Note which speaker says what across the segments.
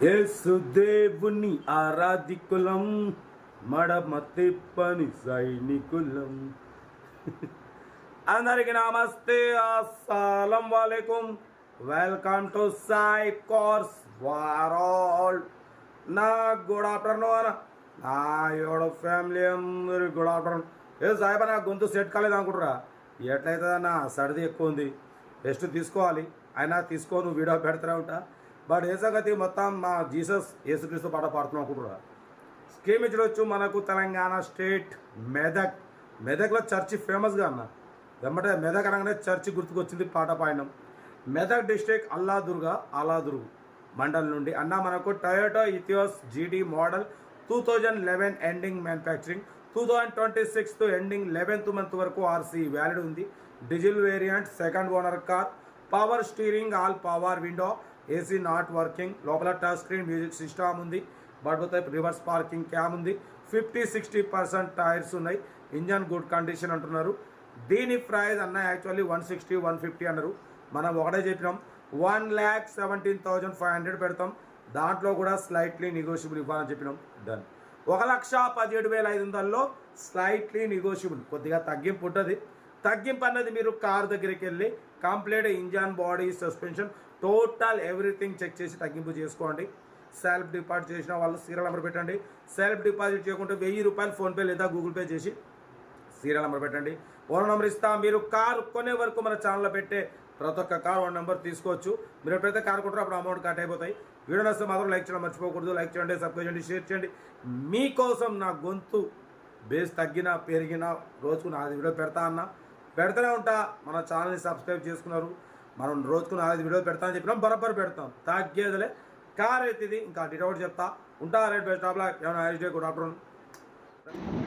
Speaker 1: యేసుదేవుని ఆరాధికులం మడమ తిప్పని సైనికులం. అందరికి నమస్తే, అస్సలం వాలేకుం. Welcome to Sai course world. నా గుడ్ ఆఫ్టర్నూన్, నా యోడ ఫ్యామిలీ అందరికి గుడ్ ఆఫ్టర్నూన్. ఏ సాయిబా నా గొంతు సెట్ కాలేదు అనుకుంటారా? ఎట్లయితుందన్నా, సర్ది ఎక్కువ ఉంది, రెస్ట్ తీసుకోవాలి. అయినా తీసుకోను, వీడియో పెడుతూనే ఉంటా. బట్ ఏ సంగతి మొత్తం మా జీసస్ యేసుక్రీస్తు పాట పాడుతున్నాం అనుకుంటున్నా. స్కీమ్ ఇచ్చవచ్చు మనకు తెలంగాణ స్టేట్ మెదక్లో చర్చి ఫేమస్గా అన్న. వెంబటే మెదక్ అనగానే చర్చి గుర్తుకొచ్చింది పాట పాడినాం. మెదక్ డిస్ట్రిక్ట్ అల్లాదుర్గ్ మండల్ నుండి అన్న మనకు టొయోటా ఇథియోస్ జీడీ model 2011 ending manufacturing, 2026 ending 11th month వరకు ఆర్సీ వ్యాలిడ్ ఉంది. Diesel variant, second owner car, power steering, all power window, AC not working, లోపల టచ్ స్క్రీన్ మ్యూజిక్ సిస్టమ్ ఉంది. బట్ రివర్స్ పార్కింగ్ క్యామ్ ఉంది. 50-60% tyres ఉన్నాయి. Engine good condition అంటున్నారు. దీని price అన్న actually 160-150 అన్నారు. మనం ఒకటే చెప్పినాం 1,17,500 పెడతాం. దాంట్లో కూడా స్లైట్లీ నెగోషియబుల్ ఇవ్వాలని చెప్పినాం. డన్. 1,17,500లో స్లైట్లీ నెగోషియబుల్, కొద్దిగా తగ్గింపు ఉంటుంది. తగ్గింపు అన్నది మీరు కార్ దగ్గరికి వెళ్ళి complete engine, body, suspension, total everything check చేసి తగ్గింపు చేసుకోండి. సెల్ఫ్ డిపాజిట్ చేసిన వాళ్ళు సీరియల్ నెంబర్ పెట్టండి. సెల్ఫ్ డిపాజిట్ చేయకుంటే 1000 రూపాయలు ఫోన్పే లేదా గూగుల్ పే చేసి సీరియల్ నెంబర్ పెట్టండి. ఓన్ నెంబర్ ఇస్తా. మీరు కారు కొనే వరకు మన ఛానల్లో పెట్టే ప్రతి ఒక్క కార్ ఓన్ నెంబర్ తీసుకోవచ్చు. మీరు ఎప్పుడైతే కార్ కొంటారో అప్పుడు అమౌంట్ కట్ అయిపోతాయి. వీడియో నచ్చితే మాత్రం లైక్ చేయడం మర్చిపోకూడదు. లైక్ చేయండి, సబ్స్క్రైబ్ చేయండి, షేర్ చేయండి. మీకోసం నా గొంతు బేస్ తగ్గినా పెరిగినా రోజుకు 4 వీడియో పెడతానే ఉంటా. మన ఛానల్ని సబ్స్క్రైబ్ చేసుకున్నారు. మనం రోజుకు 4 వీడియోలు పెడతామని చెప్పినాం, బరాబర్ పెడతాం. తగ్గేదిలే. కార్ అయితే ఇది ఇంకా డీటెయిల్ చెప్తా ఉంటా. Right best of luck. ఏమైనా ఐస్ డే good afternoon.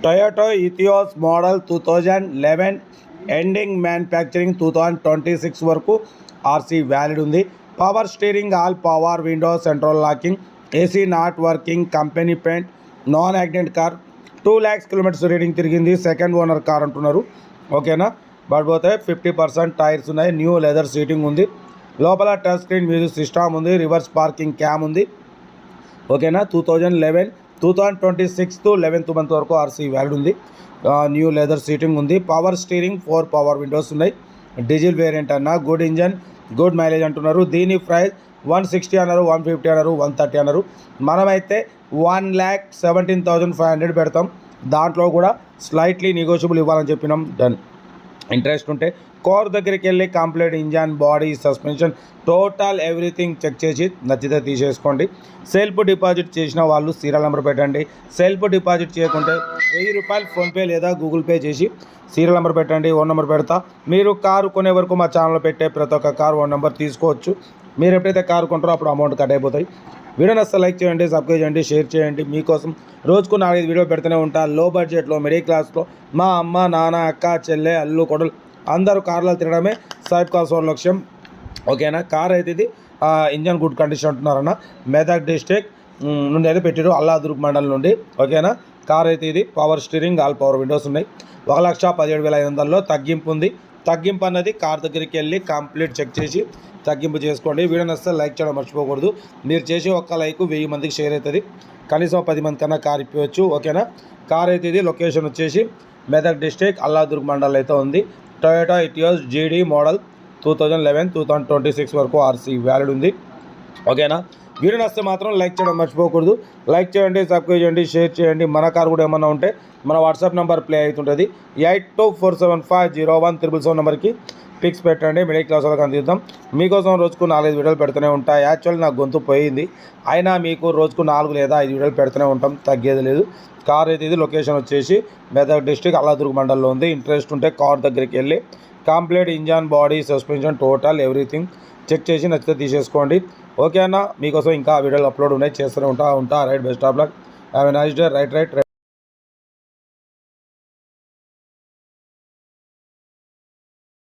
Speaker 1: Toyota Etios model 2011 ending manufacturing, 2026 వరకు ఆర్సీ వ్యాలిడ్ ఉంది. Power steering, all power window, central locking, AC not working, company paint, non accident car, 2 lakhs kilometres reading తిరిగింది. Second owner car అంటున్నారు. ఓకేనా? But పోతే 50% tyres ఉన్నాయి. New leather seating ఉంది. లోపల touch screen music system ఉంది. Reverse parking cam ఉంది. ఓకేనా? 2026 to 11th మంత్ వరకు ఆర్సీ వ్యాలిడ్ ఉంది. న్యూ లెదర్ సీటింగ్ ఉంది. పవర్ స్టీరింగ్, 4 పవర్ విండోస్ ఉన్నాయి. డీజిల్ వేరియంట్ అన్న, గుడ్ ఇంజన్, గుడ్ మైలేజ్ అంటున్నారు. దీని ప్రైస్ 160 అన్నారు, 150 అన్నారు, 130 అన్నారు. మనమైతే 1,17,500 పెడతాం. దాంట్లో కూడా స్లైట్లీ నెగోషియబుల్ ఇవ్వాలని చెప్పినాం. డన్. ఇంట్రెస్ట్ ఉంటే కార్ దగ్గరికి వెళ్ళి complete engine, body, suspension, total everything check చేసి నచ్చితే తీసేసుకోండి. సెల్ఫ్ డిపాజిట్ చేసిన వాళ్ళు సీరియల్ నెంబర్ పెట్టండి. సెల్ఫ్ డిపాజిట్ చేయకుంటే 1000 రూపాయలు ఫోన్పే లేదా గూగుల్ పే చేసి సీరియల్ నెంబర్ పెట్టండి. ఓన్ నెంబర్ పెడతా. మీరు కారు కొనే వరకు మా ఛానల్లో పెట్టే ప్రతి ఒక్క కారు ఓన్ నెంబర్ తీసుకోవచ్చు. మీరు ఎప్పుడైతే కారు కొంటారో అప్పుడు అమౌంట్ కట్ అయిపోతాయి. వీడియో నచ్చితే లైక్ చేయండి, సబ్స్క్రైబ్ చేయండి, షేర్ చేయండి. మీకోసం రోజుకు 4-5 వీడియో పెడుతూనే ఉంటా. లో బడ్జెట్లో, మిడిల్ క్లాస్లో మా అమ్మ, నాన్న, అక్క, చెల్లె, అల్లు, కొడలు అందరూ కార్లో తిరగడమే సాయి కార్స్ లక్ష్యం. ఓకేనా? కార్ అయితే ఇది ఇంజన్ గుడ్ కండిషన్ అంటున్నారన్న. మెదక్ డిస్ట్రిక్ట్ నుండి అయితే పెట్టారు, అల్లాదుర్గ్ మండల్ నుండి. ఓకేనా? కార్ అయితే ఇది power steering, all power Windows ఉన్నాయి. 1,17,500లో తగ్గింపు ఉంది. తగ్గింపు అన్నది కార్ దగ్గరికి వెళ్ళి కంప్లీట్ చెక్ చేసి తగ్గింపు చేసుకోండి. వీడియో నచ్చితే లైక్ చేయడం మర్చిపోకూడదు. మీరు చేసే ఒక్క లైక్ 1000 మందికి షేర్ అవుతుంది. కనీసం 10 మంది కన్నా కార్ ఇప్పవచ్చు. ఓకేనా? కార్ అయితే ఇది లొకేషన్ వచ్చేసి మెదక్ డిస్ట్రిక్ట్ అల్లాదుర్గ్ మండల్ అయితే ఉంది. టొయోటా ఇథియోస్ జీడీ మోడల్ 2011, 2026 వరకు ఆర్సీ వ్యాలిడ్ ఉంది. ఓకేనా? వీడియో నచ్చితే మాత్రం లైక్ చేయడం మర్చిపోకూడదు. లైక్ చేయండి, సబ్స్క్రైబ్ చేయండి, షేర్ చేయండి. మన కార్ కూడా ఏమన్నా ఉంటే మన వాట్సాప్ నెంబర్ ప్లే అవుతుంటుంది. 8247501777 నెంబర్కి పిక్స్ పెట్టండి. మిడిల్ క్లాస్ వాళ్ళకి అందిద్దాం. మీకోసం రోజుకు 4-5 వీడియోలు పెడుతూనే ఉంటాయి. యాక్చువల్లీ నాకు గొంతు పోయింది, అయినా మీకు రోజుకు 4 లేదా 5 వీడియోలు పెడుతూనే ఉంటాం. తగ్గేది లేదు. కార్ అయితే ఇది లొకేషన్ వచ్చేసి మెదక్ డిస్ట్రిక్ట్ అల్లాదుర్గ్ మండల్లో ఉంది. ఇంట్రెస్ట్ ఉంటే కార్ దగ్గరికి వెళ్ళి complete engine, body, suspension, total everything check చేసి నచ్చితే తీసేసుకోండి. ఓకే అన్న? మీకోసం ఇంకా వీడియోలు అప్లోడ్ ఉన్నాయి, చేస్తూనే ఉంటా. Right, best of luck. Have a nice day. Right.